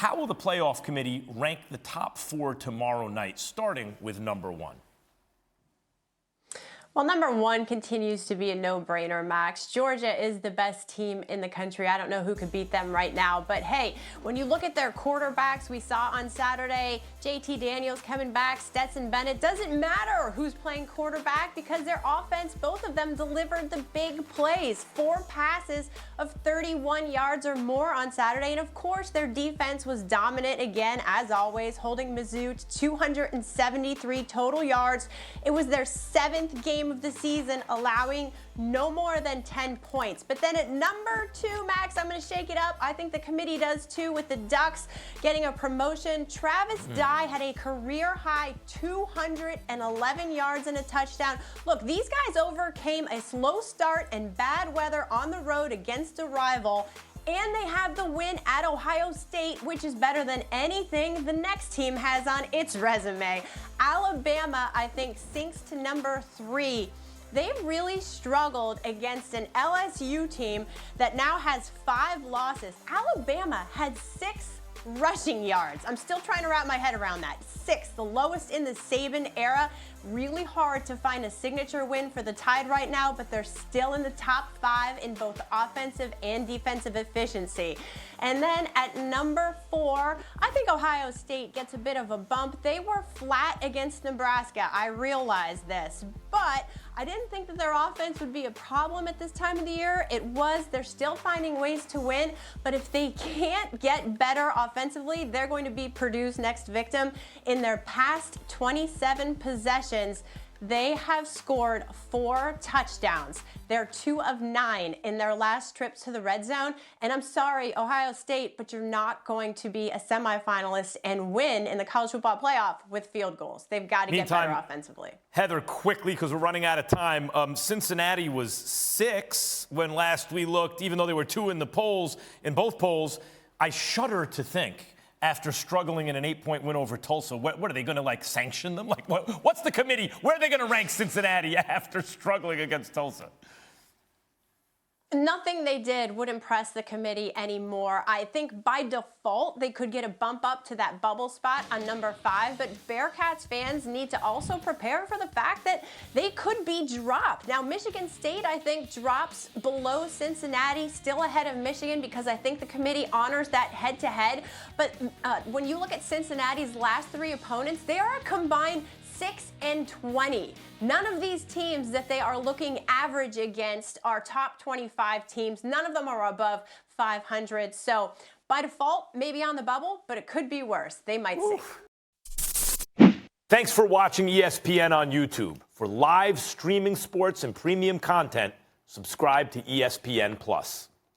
How will the playoff committee rank the top 4 tomorrow night, starting with number 1? Well, number 1 continues to be a no-brainer, Max. Georgia is the best team in the country. I don't know who could beat them right now. But, hey, when you look at their quarterbacks we saw on Saturday, JT Daniels coming back, Stetson Bennett, doesn't matter who's playing quarterback because their offense, both of them delivered the big plays. 4 passes of 31 yards or more on Saturday. And, of course, their defense was dominant again, as always, holding Mizzou to 273 total yards. It was their 7th game of the season, allowing no more than 10 points. But then at number 2, Max, I'm going to shake it up. I think the committee does too, with the Ducks getting a promotion. Travis Dye had a career-high 211 yards and a touchdown. Look, these guys overcame a slow start and bad weather on the road against a rival. And they have the win at Ohio State, which is better than anything the next team has on its resume. Alabama, I think, sinks to number 3. They've really struggled against an LSU team that now has 5 losses. Alabama had 6 rushing yards. I'm still trying to wrap my head around that. 6, the lowest in the Saban era. Really hard to find a signature win for the Tide right now, but they're still in the top 5 in both offensive and defensive efficiency. And then at number 4, I think Ohio State gets a bit of a bump. They were flat against Nebraska. I realize this, but I didn't think that their offense would be a problem at this time of the year. It was. They're still finding ways to win, but if they can't get better offensively, they're going to be Purdue's next victim. In their past 27 possessions, they have scored 4 touchdowns. They're 2 of 9 in their last trips to the red zone. And I'm sorry, Ohio State, but you're not going to be a semifinalist and win in the college football playoff with field goals. They've got to get better offensively. Heather, quickly, because we're running out of time. Cincinnati was 6 when last we looked, even though they were 2 in the polls, in both polls. I shudder to think, after struggling in an 8-point win over Tulsa, what are they going to, sanction them? What's the committee? Where are they going to rank Cincinnati after struggling against Tulsa? Nothing they did would impress the committee anymore. I think by default, they could get a bump up to that bubble spot on number 5, but Bearcats fans need to also prepare for the fact that they could be dropped. Now, Michigan State, I think, drops below Cincinnati, still ahead of Michigan, because I think the committee honors that head-to-head. But when you look at Cincinnati's last 3 opponents, they are a combined 6-20. None of these teams that they are looking average against are top 25 teams. None of them are above 500. So by default, maybe on the bubble, but it could be worse. They might sink. Thanks for watching ESPN on YouTube. For live streaming sports and premium content, subscribe to ESPN+.